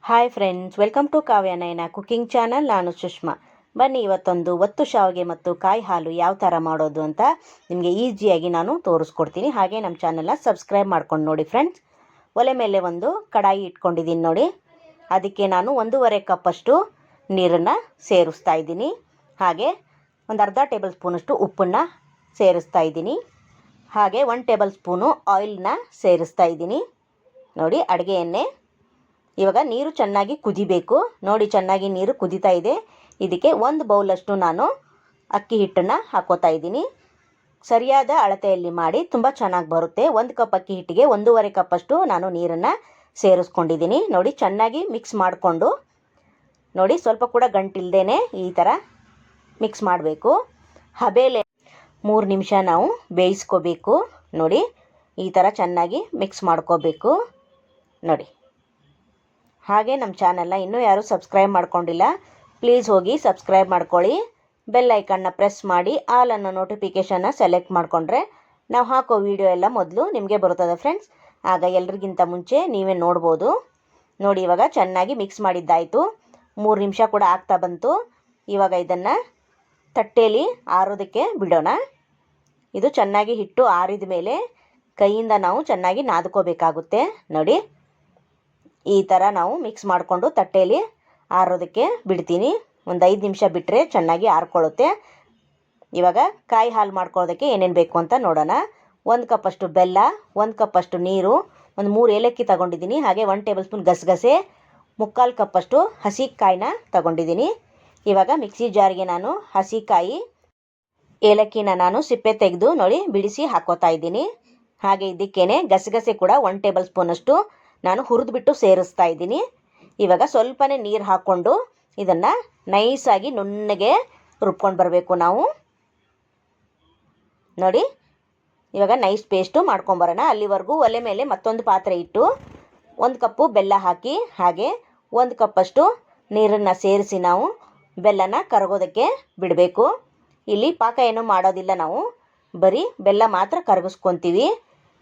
Hi friends, welcome to Kavya Nayana cooking channel. ನಾನು ಸುಷ್ಮಾ. ಬನ್ನಿ ಇವತ್ತೊಂದು ಒತ್ತು ಶಾವಿಗೆ ಮತ್ತು ಕಾಯಿ ಹಾಲು ಯಾವ ಥರ ಮಾಡೋದು ಅಂತ ನಿಮಗೆ ಈಸಿಯಾಗಿ ನಾನು ತೋರಿಸ್ಕೊಡ್ತೀನಿ. ಹಾಗೆ ನಮ್ಮ ಚಾನಲ್ನ ಸಬ್ಸ್ಕ್ರೈಬ್ ಮಾಡ್ಕೊಂಡು ನೋಡಿ ಫ್ರೆಂಡ್ಸ್. ಒಲೆ ಮೇಲೆ ಒಂದು ಕಡಾಯಿ ಇಟ್ಕೊಂಡಿದ್ದೀನಿ ನೋಡಿ. ಅದಕ್ಕೆ ನಾನು 1.5 ಕಪ್ಪಷ್ಟು ನೀರನ್ನು ಸೇರಿಸ್ತಾ ಇದ್ದೀನಿ. ಹಾಗೆ ಒಂದು ಅರ್ಧ ಟೇಬಲ್ ಸ್ಪೂನಷ್ಟು ಉಪ್ಪನ್ನು ಸೇರಿಸ್ತಾ ಇದ್ದೀನಿ. ಹಾಗೆ 1 ಟೇಬಲ್ ಸ್ಪೂನು ಆಯಿಲ್ನ ಸೇರಿಸ್ತಾ ಇದ್ದೀನಿ ನೋಡಿ. ಅಡುಗೆ ಎಣ್ಣೆ. ಇವಾಗ ನೀರು ಚೆನ್ನಾಗಿ ಕುದಿಬೇಕು ನೋಡಿ. ಚೆನ್ನಾಗಿ ನೀರು ಕುದೀತಾ ಇದೆ. ಇದಕ್ಕೆ 1 ಬೌಲಷ್ಟು ನಾನು ಅಕ್ಕಿ ಹಿಟ್ಟನ್ನು ಹಾಕೋತಾ ಇದ್ದೀನಿ. ಸರಿಯಾದ ಅಳತೆಯಲ್ಲಿ ಮಾಡಿ, ತುಂಬ ಚೆನ್ನಾಗಿ ಬರುತ್ತೆ. 1 ಕಪ್ ಅಕ್ಕಿ ಹಿಟ್ಟಿಗೆ 1.5 ಕಪ್ಪಷ್ಟು ನಾನು ನೀರನ್ನು ಸೇರಿಸ್ಕೊಂಡಿದ್ದೀನಿ ನೋಡಿ. ಚೆನ್ನಾಗಿ ಮಿಕ್ಸ್ ಮಾಡಿಕೊಂಡು ನೋಡಿ, ಸ್ವಲ್ಪ ಕೂಡ ಗಂಟಿಲ್ದೇ ಈ ಥರ ಮಿಕ್ಸ್ ಮಾಡಬೇಕು. ಹಬೇಲೆ 3 ನಿಮಿಷ ನಾವು ಬೇಯಿಸ್ಕೋಬೇಕು ನೋಡಿ. ಈ ಥರ ಚೆನ್ನಾಗಿ ಮಿಕ್ಸ್ ಮಾಡ್ಕೋಬೇಕು ನೋಡಿ. ಹಾಗೆ ನಮ್ಮ ಚಾನಲ್ನ ಇನ್ನೂ ಯಾರೂ ಸಬ್ಸ್ಕ್ರೈಬ್ ಮಾಡ್ಕೊಂಡಿಲ್ಲ, ಪ್ಲೀಸ್ ಹೋಗಿ ಸಬ್ಸ್ಕ್ರೈಬ್ ಮಾಡ್ಕೊಳ್ಳಿ. ಬೆಲ್ ಐಕನ್ನ ಪ್ರೆಸ್ ಮಾಡಿ ಆಲ್ ಅನ್ನೋ ನೋಟಿಫಿಕೇಷನ್ನ ಸೆಲೆಕ್ಟ್ ಮಾಡಿಕೊಂಡ್ರೆ ನಾವು ಹಾಕೋ ವಿಡಿಯೋ ಎಲ್ಲ ಮೊದಲು ನಿಮಗೆ ಬರ್ತದೆ ಫ್ರೆಂಡ್ಸ್. ಆಗ ಎಲ್ರಿಗಿಂತ ಮುಂಚೆ ನೀವೇ ನೋಡ್ಬೋದು ನೋಡಿ. ಇವಾಗ ಚೆನ್ನಾಗಿ ಮಿಕ್ಸ್ ಮಾಡಿದ್ದಾಯಿತು. 3 ನಿಮಿಷ ಕೂಡ ಆಗ್ತಾ ಬಂತು. ಇವಾಗ ಇದನ್ನು ತಟ್ಟೆಯಲ್ಲಿ ಆರೋದಕ್ಕೆ ಬಿಡೋಣ. ಇದು ಚೆನ್ನಾಗಿ ಹಿಟ್ಟು ಆರಿದ ಮೇಲೆ ಕೈಯಿಂದ ನಾವು ಚೆನ್ನಾಗಿ ನಾದ್ಕೋಬೇಕಾಗುತ್ತೆ ನೋಡಿ. ಈ ಥರ ನಾವು ಮಿಕ್ಸ್ ಮಾಡಿಕೊಂಡು ತಟ್ಟೆಯಲ್ಲಿ ಆರೋದಕ್ಕೆ ಬಿಡ್ತೀನಿ. ಒಂದು 5 ನಿಮಿಷ ಬಿಟ್ಟರೆ ಚೆನ್ನಾಗಿ ಆರ್ಕೊಳ್ಳುತ್ತೆ. ಇವಾಗ ಕಾಯಿ ಹಾಲು ಮಾಡ್ಕೊಳ್ಳೋದಕ್ಕೆ ಏನೇನು ಬೇಕು ಅಂತ ನೋಡೋಣ. 1 ಕಪ್ಪಷ್ಟು ಬೆಲ್ಲ, 1 ಕಪ್ಪಷ್ಟು ನೀರು, ಒಂದು 3 ಏಲಕ್ಕಿ ತಗೊಂಡಿದ್ದೀನಿ. ಹಾಗೆ 1 ಟೇಬಲ್ ಸ್ಪೂನ್ ಗಸಗಸೆ, 3/4 ಕಪ್ಪಷ್ಟು ಹಸಿ ಕಾಯಿನ ತಗೊಂಡಿದ್ದೀನಿ. ಇವಾಗ ಮಿಕ್ಸಿ ಜಾರಿಗೆ ನಾನು ಹಸಿ ಕಾಯಿ, ಏಲಕ್ಕಿನ ನಾನು ಸಿಪ್ಪೆ ತೆಗೆದು ನೋಡಿ ಬಿಡಿಸಿ ಹಾಕೋತಾ ಇದ್ದೀನಿ. ಹಾಗೆ ಇದಕ್ಕೇನೆ ಗಸಗಸೆ ಕೂಡ 1 ಟೇಬಲ್ ಸ್ಪೂನಷ್ಟು ನಾನು ಹುರಿದ್ಬಿಟ್ಟು ಸೇರಿಸ್ತಾ ಇದ್ದೀನಿ. ಇವಾಗ ಸ್ವಲ್ಪನೇ ನೀರು ಹಾಕ್ಕೊಂಡು ಇದನ್ನು ನೈಸಾಗಿ ನುಣ್ಣಗೆ ರುಬ್ಕೊಂಡು ಬರಬೇಕು ನಾವು ನೋಡಿ. ಇವಾಗ ನೈಸ್ ಪೇಸ್ಟು ಮಾಡ್ಕೊಂಬರೋಣ. ಅಲ್ಲಿವರೆಗೂ ಒಲೆ ಮೇಲೆ ಮತ್ತೊಂದು ಪಾತ್ರೆ ಇಟ್ಟು 1 ಕಪ್ಪು ಬೆಲ್ಲ ಹಾಕಿ, ಹಾಗೆ 1 ಕಪ್ಪಷ್ಟು ನೀರನ್ನು ಸೇರಿಸಿ ನಾವು ಬೆಲ್ಲನ ಕರಗೋದಕ್ಕೆ ಬಿಡಬೇಕು. ಇಲ್ಲಿ ಪಾಕ ಏನೂ ಮಾಡೋದಿಲ್ಲ, ನಾವು ಬರೀ ಬೆಲ್ಲ ಮಾತ್ರ ಕರಗಿಸ್ಕೊತೀವಿ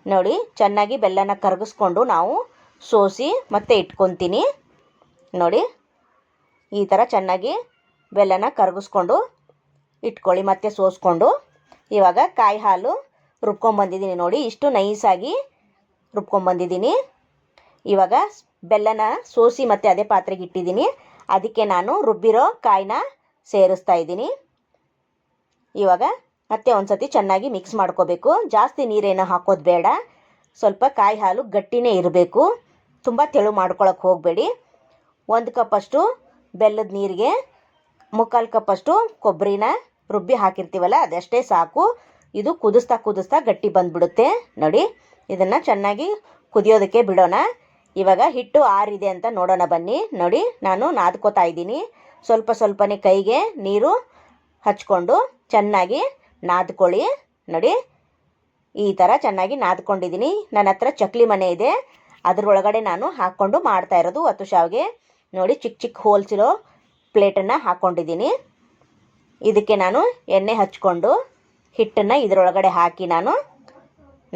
ನೋಡಿ. ಚೆನ್ನಾಗಿ ಬೆಲ್ಲನ ಕರಗಿಸ್ಕೊಂಡು ನಾವು ಸೋಸಿ ಮತ್ತೆ ಇಟ್ಕೊತೀನಿ ನೋಡಿ. ಈ ಥರ ಚೆನ್ನಾಗಿ ಬೆಲ್ಲನ ಕರಗಿಸ್ಕೊಂಡು ಇಟ್ಕೊಳ್ಳಿ, ಮತ್ತೆ ಸೋಸ್ಕೊಂಡು. ಇವಾಗ ಕಾಯಿ ಹಾಲು ರುಬ್ಕೊಂಬಂದಿದ್ದೀನಿ ನೋಡಿ. ಇಷ್ಟು ನೈಸಾಗಿ ರುಬ್ಕೊಂಬಂದಿದ್ದೀನಿ. ಇವಾಗ ಬೆಲ್ಲನ ಸೋಸಿ ಮತ್ತೆ ಅದೇ ಪಾತ್ರೆಗೆ ಇಟ್ಟಿದ್ದೀನಿ. ಅದಕ್ಕೆ ನಾನು ರುಬ್ಬಿರೋ ಕಾಯಿನ ಸೇರಿಸ್ತಾ ಇದ್ದೀನಿ. ಇವಾಗ ಮತ್ತೆ ಒಂದು ಸತಿ ಚೆನ್ನಾಗಿ ಮಿಕ್ಸ್ ಮಾಡ್ಕೋಬೇಕು. ಜಾಸ್ತಿ ನೀರೇನು ಹಾಕೋದು ಬೇಡ. ಸ್ವಲ್ಪ ಕಾಯಿ ಹಾಲು ಗಟ್ಟಿನೇ ಇರಬೇಕು, ತುಂಬ ತೆಳು ಮಾಡ್ಕೊಳಕ್ಕೆ ಹೋಗಬೇಡಿ. 1 ಕಪ್ಪಷ್ಟು ಬೆಲ್ಲದ ನೀರಿಗೆ 3/4 ಕಪ್ಪಷ್ಟು ಕೊಬ್ಬರಿನ ರುಬ್ಬಿ ಹಾಕಿರ್ತೀವಲ್ಲ, ಅದಷ್ಟೇ ಸಾಕು. ಇದು ಕುದಿಸ್ತಾ ಕುದಿಸ್ತಾ ಗಟ್ಟಿ ಬಂದುಬಿಡುತ್ತೆ ನೋಡಿ. ಇದನ್ನು ಚೆನ್ನಾಗಿ ಕುದಿಯೋದಕ್ಕೆ ಬಿಡೋಣ. ಇವಾಗ ಹಿಟ್ಟು ಆರಿದೆ ಅಂತ ನೋಡೋಣ ಬನ್ನಿ ನೋಡಿ. ನಾನು ನಾದ್ಕೋತಾ ಇದ್ದೀನಿ. ಸ್ವಲ್ಪ ಸ್ವಲ್ಪನೇ ಕೈಗೆ ನೀರು ಹಚ್ಕೊಂಡು ಚೆನ್ನಾಗಿ ನಾದ್ಕೊಳ್ಳಿ ನೋಡಿ. ಈ ಥರ ಚೆನ್ನಾಗಿ ನಾದ್ಕೊಂಡಿದ್ದೀನಿ. ನನ್ನ ಹತ್ರ ಚಕ್ಲಿ ಮನೆ ಇದೆ, ಅದರೊಳಗಡೆ ನಾನು ಹಾಕ್ಕೊಂಡು ಮಾಡ್ತಾ ಇರೋದು ಒತ್ತು ಶಾವಿಗೆ ನೋಡಿ. ಚಿಕ್ಕ ಚಿಕ್ಕ ಹೋಲ್ಸಿರೋ ಪ್ಲೇಟನ್ನು ಹಾಕ್ಕೊಂಡಿದ್ದೀನಿ. ಇದಕ್ಕೆ ನಾನು ಎಣ್ಣೆ ಹಚ್ಕೊಂಡು ಹಿಟ್ಟನ್ನು ಇದರೊಳಗಡೆ ಹಾಕಿ ನಾನು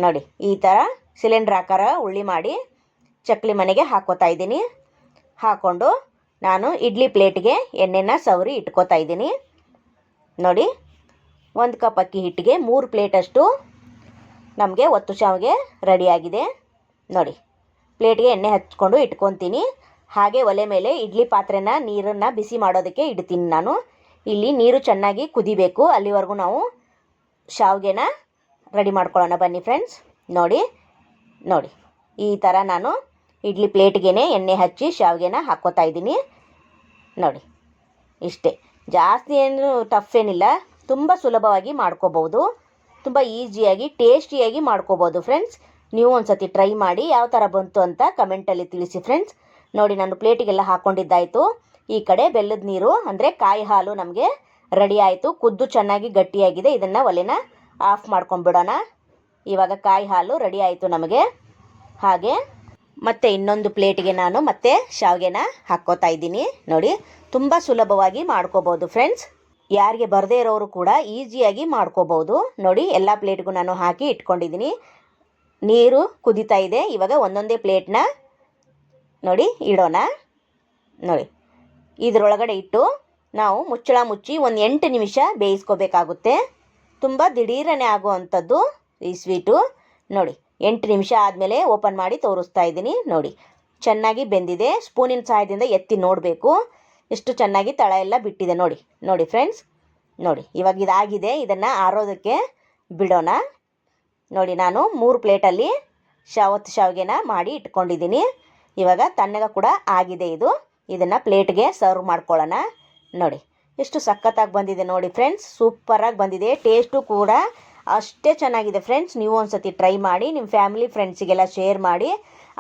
ನೋಡಿ ಈ ಥರ ಸಿಲಿಂಡ್ರ್ ಆಕಾರ ಉಳ್ಳಿ ಮಾಡಿ ಚಕ್ಲಿ ಮನೆಗೆ ಹಾಕೋತಾ ಇದ್ದೀನಿ. ಹಾಕ್ಕೊಂಡು ನಾನು ಇಡ್ಲಿ ಪ್ಲೇಟ್ಗೆ ಎಣ್ಣೆನ ಸವರಿ ಇಟ್ಕೋತಾ ಇದ್ದೀನಿ ನೋಡಿ. 1 ಕಪ್ ಅಕ್ಕಿ ಹಿಟ್ಟಿಗೆ 3 ಪ್ಲೇಟಷ್ಟು ನಮಗೆ ಒತ್ತು ಶಾವಿಗೆ ರೆಡಿಯಾಗಿದೆ ನೋಡಿ. ಪ್ಲೇಟ್ಗೆ ಎಣ್ಣೆ ಹಚ್ಕೊಂಡು ಇಟ್ಕೊತೀನಿ. ಹಾಗೆ ಒಲೆ ಮೇಲೆ ಇಡ್ಲಿ ಪಾತ್ರೆನ ನೀರನ್ನು ಬಿಸಿ ಮಾಡೋದಕ್ಕೆ ಇಡ್ತೀನಿ ನಾನು. ಇಲ್ಲಿ ನೀರು ಚೆನ್ನಾಗಿ ಕುದಿಬೇಕು, ಅಲ್ಲಿವರೆಗೂ ನಾವು ಶಾವಿಗೆನ ರೆಡಿ ಮಾಡ್ಕೊಳ್ಳೋಣ ಬನ್ನಿ ಫ್ರೆಂಡ್ಸ್ ನೋಡಿ. ನೋಡಿ ಈ ಥರ ನಾನು ಇಡ್ಲಿ ಪ್ಲೇಟ್ಗೆ ಎಣ್ಣೆ ಹಚ್ಚಿ ಶಾವಿಗೆನ ಹಾಕ್ಕೋತಾ ಇದ್ದೀನಿ ನೋಡಿ. ಇಷ್ಟೇ, ಜಾಸ್ತಿ ಏನು ಟಫ್ ಏನಿಲ್ಲ, ತುಂಬ ಸುಲಭವಾಗಿ ಮಾಡ್ಕೋಬೋದು, ತುಂಬ ಈಸಿಯಾಗಿ ಟೇಸ್ಟಿಯಾಗಿ ಮಾಡ್ಕೋಬೋದು ಫ್ರೆಂಡ್ಸ್. ನೀವು ಒಂದು ಸತಿ ಟ್ರೈ ಮಾಡಿ ಯಾವ ಥರ ಬಂತು ಅಂತ ಕಮೆಂಟಲ್ಲಿ ತಿಳಿಸಿ ಫ್ರೆಂಡ್ಸ್ ನೋಡಿ. ನಾನು ಪ್ಲೇಟಿಗೆಲ್ಲ ಹಾಕ್ಕೊಂಡಿದ್ದಾಯಿತು. ಈ ಕಡೆ ಬೆಲ್ಲದ ನೀರು ಅಂದರೆ ಕಾಯಿ ಹಾಲು ನಮಗೆ ರೆಡಿ ಆಯಿತು. ಕುದ್ದು ಚೆನ್ನಾಗಿ ಗಟ್ಟಿಯಾಗಿದೆ. ಇದನ್ನು ಒಲೆನ ಆಫ್ ಮಾಡ್ಕೊಂಬಿಡೋಣ. ಇವಾಗ ಕಾಯಿ ಹಾಲು ರೆಡಿ ಆಯಿತು ನಮಗೆ. ಹಾಗೆ ಮತ್ತೆ ಇನ್ನೊಂದು ಪ್ಲೇಟಿಗೆ ನಾನು ಮತ್ತೆ ಶಾವಿಗೆನ ಹಾಕ್ಕೋತಾ ಇದ್ದೀನಿ ನೋಡಿ. ತುಂಬ ಸುಲಭವಾಗಿ ಮಾಡ್ಕೋಬೋದು ಫ್ರೆಂಡ್ಸ್. ಯಾರಿಗೆ ಬರದೇ ಇರೋರು ಕೂಡ ಈಸಿಯಾಗಿ ಮಾಡ್ಕೋಬೋದು ನೋಡಿ. ಎಲ್ಲ ಪ್ಲೇಟ್ಗೂ ನಾನು ಹಾಕಿ ಇಟ್ಕೊಂಡಿದ್ದೀನಿ. ನೀರು ಕುದೀತಾ ಇದೆ. ಇವಾಗ ಒಂದೊಂದೇ ಪ್ಲೇಟ್ನ ನೋಡಿ ಇಡೋಣ. ನೋಡಿ ಇದರೊಳಗಡೆ ಇಟ್ಟು ನಾವು ಮುಚ್ಚಳ ಮುಚ್ಚಿ ಒಂದು 8 ನಿಮಿಷ ಬೇಯಿಸ್ಕೋಬೇಕಾಗುತ್ತೆ. ತುಂಬ ದಿಢೀರನೆ ಆಗುವಂಥದ್ದು ಈ ಸ್ವೀಟು. ನೋಡಿ 8 ನಿಮಿಷ ಆದಮೇಲೆ ಓಪನ್ ಮಾಡಿ ತೋರಿಸ್ತಾ ಇದ್ದೀನಿ. ನೋಡಿ ಚೆನ್ನಾಗಿ ಬೆಂದಿದೆ. ಸ್ಪೂನಿನ ಸಹಾಯದಿಂದ ಎತ್ತಿ ನೋಡಬೇಕು ಎಷ್ಟು ಚೆನ್ನಾಗಿ ತಳ ಎಲ್ಲ ಬಿಟ್ಟಿದೆ. ನೋಡಿ ನೋಡಿ ಫ್ರೆಂಡ್ಸ್, ನೋಡಿ ಇವಾಗ ಇದಾಗಿದೆ. ಇದನ್ನು ಆರೋದಕ್ಕೆ ಬಿಡೋಣ. ನೋಡಿ ನಾನು 3 ಪ್ಲೇಟಲ್ಲಿ ಶಾವಿಗೆನ ಮಾಡಿ ಇಟ್ಕೊಂಡಿದ್ದೀನಿ. ಇವಾಗ ತಣ್ಣಗೆ ಕೂಡ ಆಗಿದೆ ಇದು. ಇದನ್ನು ಪ್ಲೇಟ್ಗೆ ಸರ್ವ್ ಮಾಡ್ಕೊಳ್ಳೋಣ. ನೋಡಿ ಎಷ್ಟು ಸಖತ್ತಾಗಿ ಬಂದಿದೆ ನೋಡಿ ಫ್ರೆಂಡ್ಸ್, ಸೂಪರಾಗಿ ಬಂದಿದೆ. ಟೇಸ್ಟು ಕೂಡ ಅಷ್ಟೇ ಚೆನ್ನಾಗಿದೆ ಫ್ರೆಂಡ್ಸ್. ನೀವು ಒಂದು ಸತಿ ಟ್ರೈ ಮಾಡಿ, ನಿಮ್ಮ ಫ್ಯಾಮಿಲಿ ಫ್ರೆಂಡ್ಸಿಗೆಲ್ಲ ಶೇರ್ ಮಾಡಿ.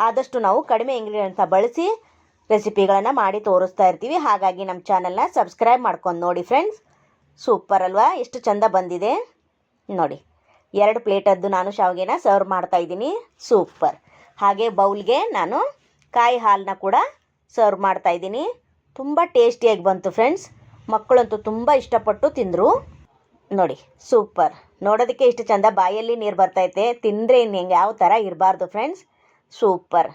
ಆದಷ್ಟು ನಾವು ಕಡಿಮೆ ಇಂಗ್ರೀಡಿಯೆಂಟ್ಸ್ನ ಬಳಸಿ ರೆಸಿಪಿಗಳನ್ನು ಮಾಡಿ ತೋರಿಸ್ತಾ ಇರ್ತೀವಿ. ಹಾಗಾಗಿ ನಮ್ಮ ಚಾನಲ್ನ ಸಬ್ಸ್ಕ್ರೈಬ್ ಮಾಡ್ಕೊಂಡು ನೋಡಿ ಫ್ರೆಂಡ್ಸ್. ಸೂಪರ್ ಅಲ್ವಾ, ಎಷ್ಟು ಚೆಂದ ಬಂದಿದೆ ನೋಡಿ. 2 ಪ್ಲೇಟದ್ದು ನಾನು ಶಾವಿಗೆನ ಸರ್ವ್ ಮಾಡ್ತಾ ಇದ್ದೀನಿ. ಸೂಪರ್. ಹಾಗೆ ಬೌಲ್ಗೆ ನಾನು ಕಾಯಿ ಹಾಲನ್ನ ಕೂಡ ಸರ್ವ್ ಮಾಡ್ತಾ ಇದ್ದೀನಿ. ತುಂಬ ಟೇಸ್ಟಿಯಾಗಿ ಬಂತು ಫ್ರೆಂಡ್ಸ್. ಮಕ್ಕಳಂತೂ ತುಂಬ ಇಷ್ಟಪಟ್ಟು ತಿಂದರು. ನೋಡಿ ಸೂಪರ್. ನೋಡೋದಕ್ಕೆ ಇಷ್ಟು ಚೆಂದ ಬಾಯಲ್ಲಿ ನೀರು ಬರ್ತೈತೆ. ತಿಂದರೆ ಇನ್ನು ಹೆಂಗೆ ಯಾವ ಥರ ಇರಬಾರ್ದು ಫ್ರೆಂಡ್ಸ್. ಸೂಪರ್.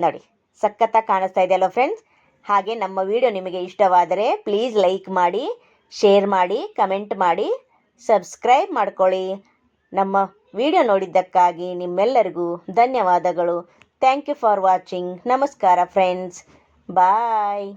ನೋಡಿ ಸಖತ್ತಾಗಿ ಕಾಣಿಸ್ತಾ ಇದೆ ಅಲ್ವ ಫ್ರೆಂಡ್ಸ್. ಹಾಗೆ ನಮ್ಮ ವಿಡಿಯೋ ನಿಮಗೆ ಇಷ್ಟವಾದರೆ ಪ್ಲೀಸ್ ಲೈಕ್ ಮಾಡಿ, ಶೇರ್ ಮಾಡಿ, ಕಮೆಂಟ್ ಮಾಡಿ, ಸಬ್ಸ್ಕ್ರೈಬ್ ಮಾಡ್ಕೊಳ್ಳಿ. ನಮ್ಮ ವಿಡಿಯೋ ನೋಡಿದ್ದಕ್ಕಾಗಿ ನಿಮ್ಮೆಲ್ಲರಿಗೂ ಧನ್ಯವಾದಗಳು. Thank you for watching. ನಮಸ್ಕಾರ ಫ್ರೆಂಡ್ಸ್. ಬಾಯ್.